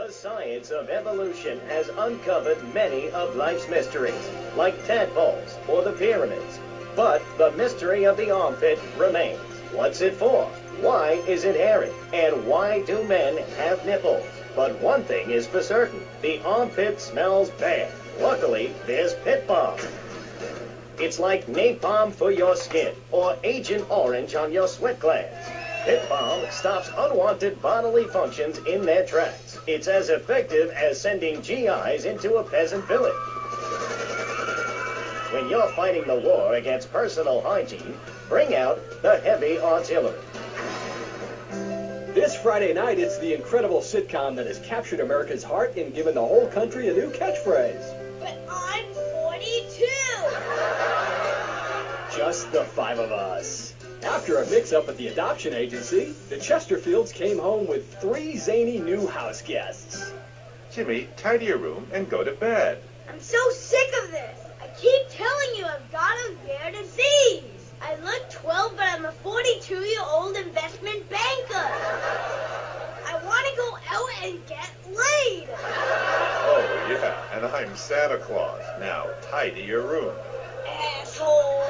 The science of evolution has uncovered many of life's mysteries, like tadpoles or the pyramids. But the mystery of the armpit remains. What's it for? Why is it hairy? And why do men have nipples? But one thing is for certain, the armpit smells bad. Luckily, there's Pit Balm. It's like napalm for your skin, or Agent Orange on your sweat glands. Pit Balm stops unwanted bodily functions in their tracks. It's as effective as sending GIs into a peasant village. When you're fighting the war against personal hygiene, bring out the heavy artillery. This Friday night, it's the incredible sitcom that has captured America's heart and given the whole country a new catchphrase. But I'm 42! Just the five of us. After a mix-up at the adoption agency, the Chesterfields came home with 3 zany new house guests. Jimmy, tidy your room and go to bed. I'm so sick of this. I keep telling you I've got a rare disease. I look 12, but I'm a 42-year-old investment banker. I want to go out and get laid. Oh, yeah, and I'm Santa Claus. Now, tidy your room. Asshole.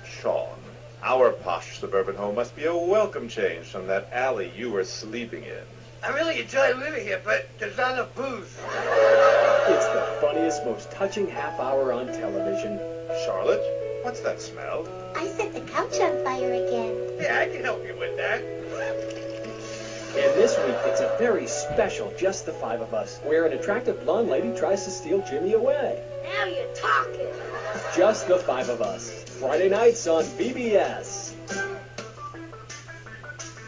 Sean, our posh suburban home must be a welcome change from that alley you were sleeping in. I really enjoy living here, but there's not enough booze. It's the funniest, most touching half hour on television. Charlotte, what's that smell? I set the couch on fire again. Yeah, I can help you with that. And this week, it's a very special Just the Five of Us, where an attractive blonde lady tries to steal Jimmy away. Now you're talking. Just the Five of Us. Friday nights on BBS.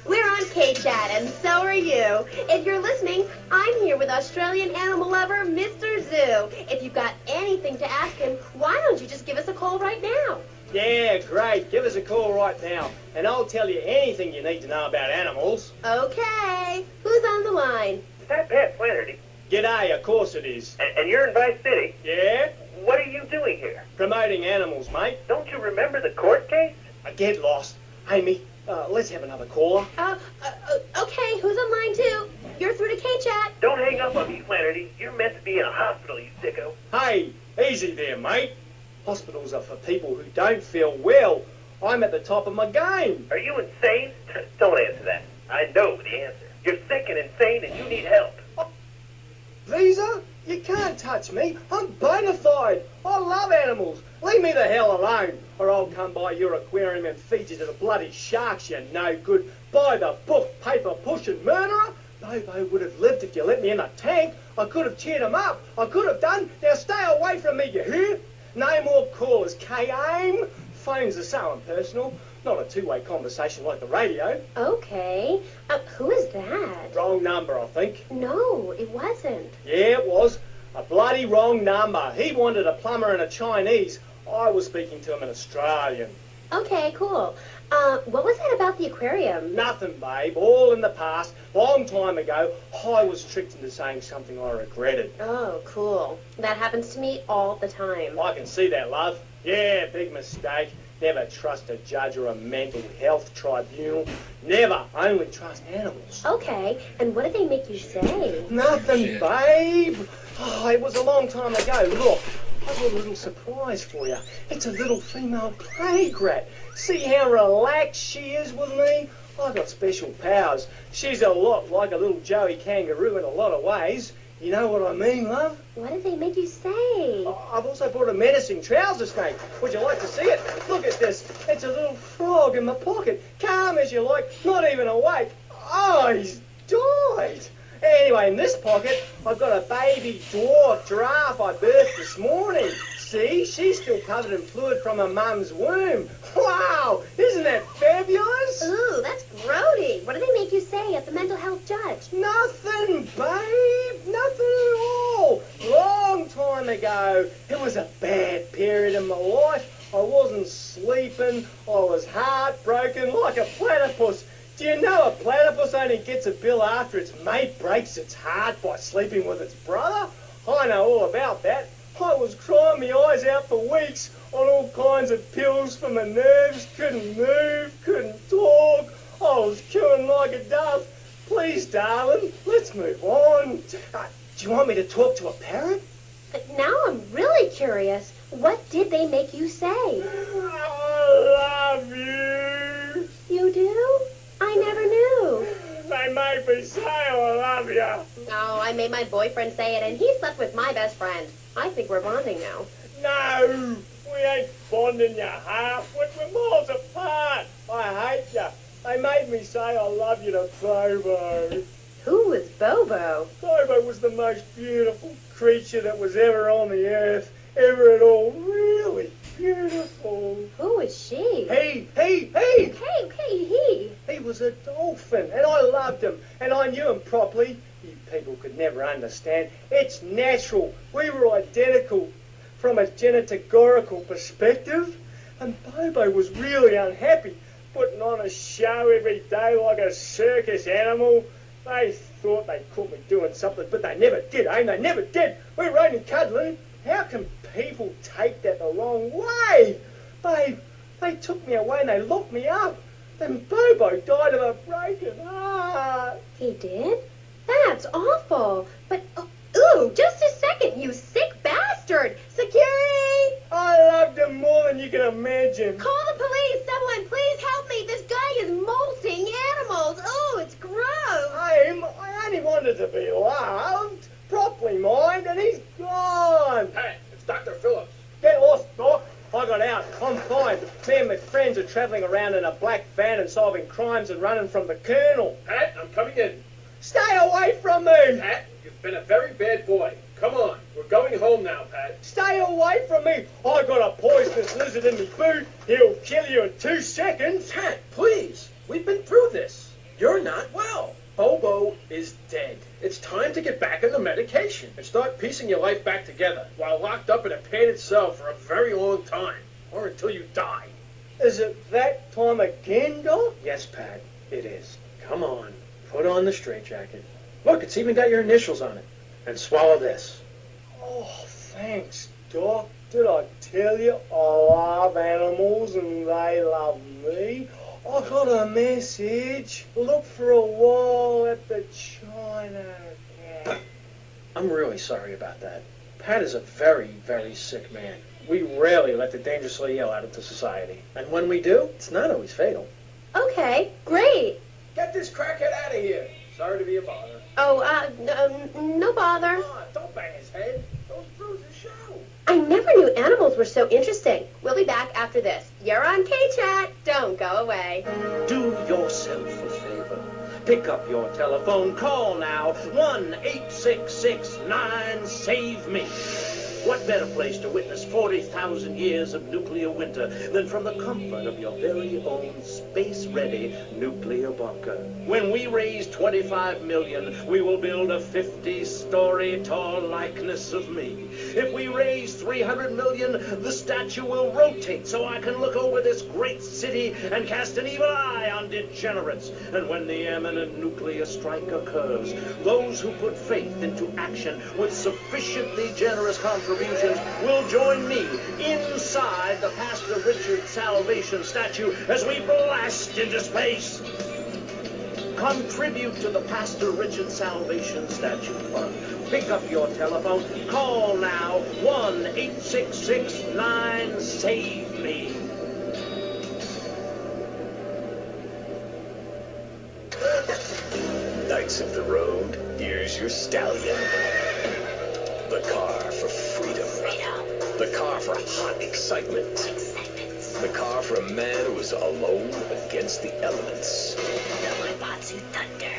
We're on KChat, and so are you. If you're listening, I'm here with Australian animal lover, Mr. Zoo. If you've got anything to ask him, why don't you just give us a call right now? Yeah, great. Give us a call right now, and I'll tell you anything you need to know about animals. Okay. Who's on the line? Is that Pat Flannery? G'day, of course it is. And you're in Vice City? Yeah? What are you doing here? Promoting animals, mate. Don't you remember the court case? I get lost. Amy, let's have another caller. Okay, who's on line 2? You're through to KChat. Don't hang up on me, Flannery. You're meant to be in a hospital, you sicko. Hey, easy there, mate. Hospitals are for people who don't feel well. I'm at the top of my game. Are you insane? Don't answer that. I know the answer. You're sick and insane and you need help. Visa? You can't touch me. I'm bona fide. I love animals. Leave me the hell alone, or I'll come by your aquarium and feed you to the bloody sharks, you no good, by the book, paper pushing murderer. Bobo would have lived if you let me in the tank. I could have cheered him up. I could have done. Now stay away from me, you hear? No more callers, K-AIM. Phones are so impersonal. Not a two-way conversation like the radio. Okay. Who is that? Wrong number, I think. No, it wasn't. Yeah, it was. A bloody wrong number. He wanted a plumber and a Chinese. I was speaking to him in Australian. Okay, cool. What was that about the aquarium? Nothing, babe. All in the past. Long time ago, I was tricked into saying something I regretted. Oh, cool. That happens to me all the time. I can see that, love. Yeah, big mistake. Never trust a judge or a mental health tribunal. Never. Only trust animals. Okay, and what did they make you say? Nothing, babe. Oh, it was a long time ago. Look, I've got a little surprise for you. It's a little female plague rat. See how relaxed she is with me? I've got special powers. She's a lot like a little Joey kangaroo in a lot of ways. You know what I mean, love? What did they make you say? I've also brought a menacing trouser snake. Would you like to see it? Look at this. It's a little frog in my pocket. Calm as you like, not even awake. Oh, he's died. Anyway, in this pocket, I've got a baby dwarf giraffe I birthed this morning. See, she's still covered in fluid from her mum's womb. Wow, isn't that fabulous? Ooh, that's grody. What did they make you say at the mental health judge? Nothing, babe. Nothing at all. Long time ago. It was a bad period in my life. I wasn't sleeping. I was heartbroken like a platypus. Do you know a platypus only gets a bill after its mate breaks its heart by sleeping with its brother? I know all about that. I was crying my eyes out for weeks on all kinds of pills for my nerves, couldn't move, couldn't talk. I was chewing like a dove. Please, darling, let's move on. Do you want me to talk to a parrot? But now I'm really curious. What did they make you say? I love you. You do? I never knew. They made me say I love you. Oh, I made my boyfriend say it, and he slept with my best friend. I think we're bonding now. No, we ain't bonding you half. We're miles apart. I hate you. They made me say I love you to Bobo. Who was Bobo? Bobo was the most beautiful creature that was ever on the earth, ever at all. Really beautiful. Who was she? He. Hey, he. He was a dolphin, and I loved him, and I knew him properly. You people could never understand. It's natural. We were identical from a genetical perspective, and Bobo was really unhappy, putting on a show every day like a circus animal. They thought they caught me doing something, but they never did, eh? They never did. We were only cuddling. How can people take that the wrong way? They took me away and they locked me up. Then Bobo died of a broken heart. He did? That's awful. But, ooh, just a second, you sick bastard. Security! I loved him more than you can imagine. Call the police, someone. Please help me. This guy is molting animals. Oh, it's gross. I only wanted to be loved, properly, mind, and he's gone. Hey, it's Dr. Phillips. Get lost, Doc. I got out. I'm fine. Me and my friends are travelling around in a black van and solving crimes and running from the Colonel. Pat, I'm coming in. Stay away from me. Pat, you've been a very bad boy. Come on, we're going home now, Pat. Stay away from me. I got a poisonous lizard in me boot. He'll kill you in 2 seconds. Pat, please. We've been through this. You're not well. Bobo is dead. It's time to get back on the medication and start piecing your life back together while locked up in a padded cell for a very long time, or until you die. Is it that time again, Doc? Yes, Pat, it is. Come on, put on the straitjacket. Look, it's even got your initials on it. And swallow this. Oh, thanks, Doc. Did I tell you I love animals and they love me? I got a message. Look for a while at the China cat. I'm really sorry about that. Pat is a very, very sick man. We rarely let the dangerously ill out into society. And when we do, it's not always fatal. Okay, great. Get this crackhead out of here. Sorry to be a bother. Oh, no bother. Come on, don't bang his head. Those bruises show. I never knew animals were so interesting. We'll be back after this. You're on KChat. Don't go away. Do yourself a favor. Pick up your telephone. Call now. 1-866-9-SAVE-ME. What better place to witness 40,000 years of nuclear winter than from the comfort of your very own space-ready nuclear bunker? When we raise 25 million, we will build a 50-story tall likeness of me. If we raise 300 million, the statue will rotate so I can look over this great city and cast an evil eye on degenerates. And when the imminent nuclear strike occurs, those who put faith into action with sufficiently generous contributions will join me inside the Pastor Richard Salvation statue as we blast into space. Contribute to the Pastor Richard Salvation Statue Fund. Pick up your telephone. Call now. 1-866-9-SAVE-ME. Knights of the road, here's your stallion. The car for freedom. The car for hot excitement. The car for a man who is alone against the elements. Thunder.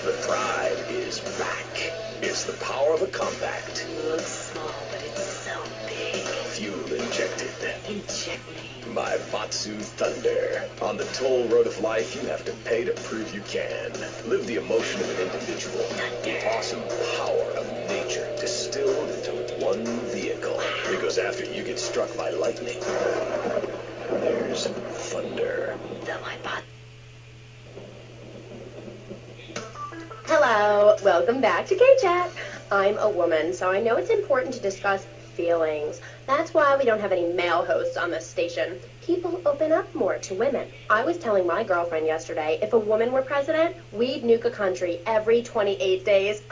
The pride is back. It's the power of a compact. Looks small, but it's so big. Fuel injected. Inject me. My Vatsu Thunder. On the toll road of life, you have to pay to prove you can. Live the emotion of an individual. The awesome power of nature distilled into one vehicle. Because after you get struck by lightning, there's thunder. Hello, welcome back to KChat. I'm a woman, so I know it's important to discuss feelings. That's why we don't have any male hosts on this station. people open up more to women. I was telling my girlfriend yesterday, if a woman were president, we'd nuke a country every 28 days.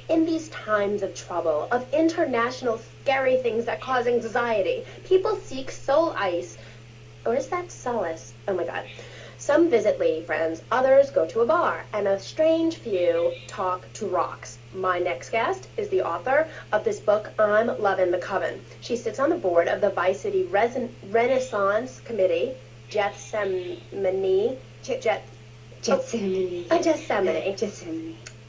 In these times of trouble, of international scary things that cause anxiety, people seek solace. Or is that solace? Oh my God. Some visit lady friends, others go to a bar, and a strange few talk to rocks. My next guest is the author of this book, I'm Lovin' the Coven. She sits on the board of the Vice City Renaissance Committee, Gethsemane. Gethsemane.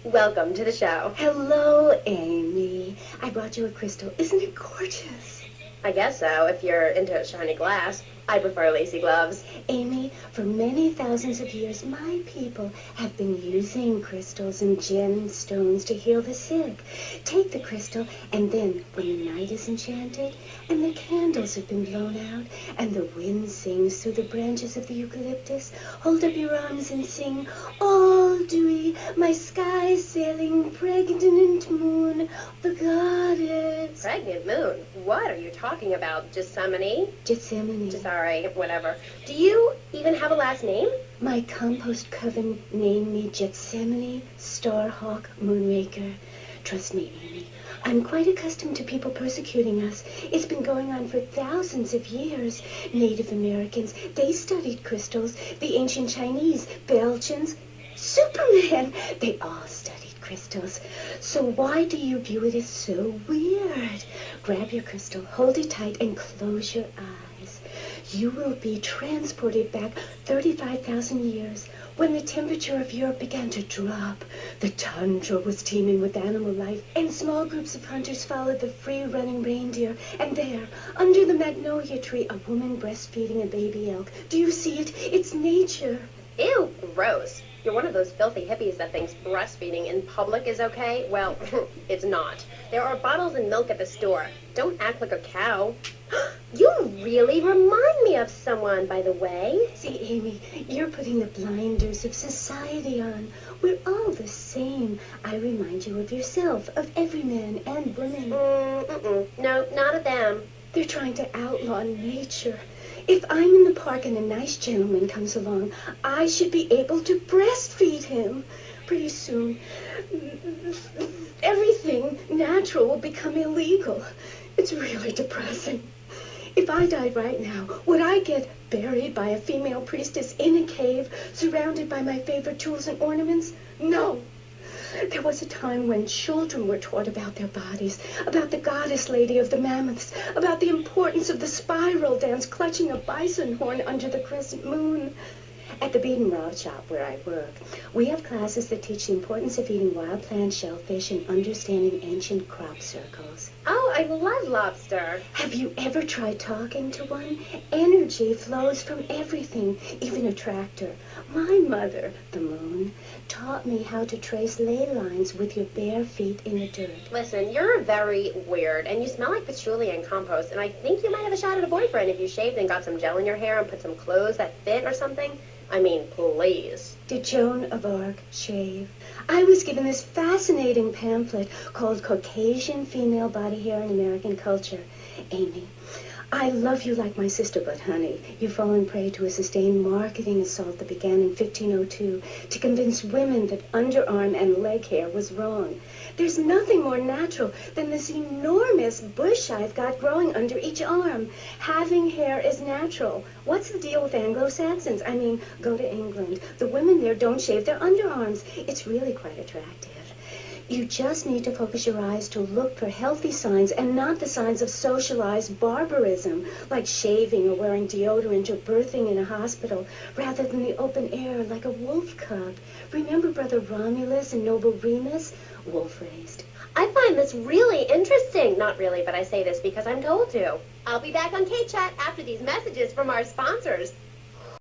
Welcome to the show. Hello, Amy. I brought you a crystal. Isn't it gorgeous? I guess so, if you're into shiny glass. I prefer lacy gloves. Amy, for many thousands of years, my people have been using crystals and gemstones to heal the sick. Take the crystal, and then, when the night is enchanted, and the candles have been blown out, and the wind sings through the branches of the eucalyptus, hold up your arms and sing, all dewy, my sky sailing, pregnant moon, the goddess. Pregnant moon? What are you talking about? Gethsemane? Gethsemane. Sorry, whatever. Do you even have a last name? My compost coven named me Gethsemane Starhawk Moonraker. Trust me, Amy, I'm quite accustomed to people persecuting us. It's been going on for thousands of years. Native Americans, they studied crystals. The ancient Chinese, Belgians, Superman, they all studied crystals. So why do you view it as so weird? Grab your crystal, hold it tight, and close your eyes. You will be transported back 35,000 years when the temperature of Europe began to drop. The tundra was teeming with animal life, and small groups of hunters followed the free-running reindeer. And there, under the magnolia tree, a woman breastfeeding a baby elk. Do you see it? It's nature. Ew, gross. You're one of those filthy hippies that thinks breastfeeding in public is okay? Well, it's not. There are bottles and milk at the store. Don't act like a cow. You really remind me of someone, by the way. See, Amy, you're putting the blinders of society on. We're all the same. I remind you of yourself, of every man and woman. No, not of them. They're trying to outlaw nature. If I'm in the park and a nice gentleman comes along, I should be able to breastfeed him. Pretty soon, everything natural will become illegal. It's really depressing. If I died right now, would I get buried by a female priestess in a cave, surrounded by my favorite tools and ornaments? No. There was a time when children were taught about their bodies, about the goddess lady of the mammoths, about the importance of the spiral dance clutching a bison horn under the crescent moon. At the Bead and Rod shop where I work, we have classes that teach the importance of eating wild plants, shellfish, and understanding ancient crop circles. Oh, I love lobster. Have you ever tried talking to one? Energy flows from everything, even a tractor. My mother, the moon, taught me how to trace ley lines with your bare feet in the dirt. Listen, you're very weird, and you smell like patchouli and compost, and I think you might have a shot at a boyfriend if you shaved and got some gel in your hair and put some clothes that fit or something. I mean, please. Did Joan of Arc shave? I was given this fascinating pamphlet called Caucasian Female Body Hair in American Culture. Amy, I love you like my sister, but honey, you've fallen prey to a sustained marketing assault that began in 1502 to convince women that underarm and leg hair was wrong. There's nothing more natural than this enormous bush I've got growing under each arm. Having hair is natural. What's the deal with Anglo-Saxons? I mean, go to England. The women there don't shave their underarms. It's really quite attractive. You just need to focus your eyes to look for healthy signs and not the signs of socialized barbarism, like shaving or wearing deodorant or birthing in a hospital, rather than the open air like a wolf cub. Remember Brother Romulus and Noble Remus? Wolf-raised. I find this really interesting. Not really, but I say this because I'm told to. I'll be back on KChat after these messages from our sponsors.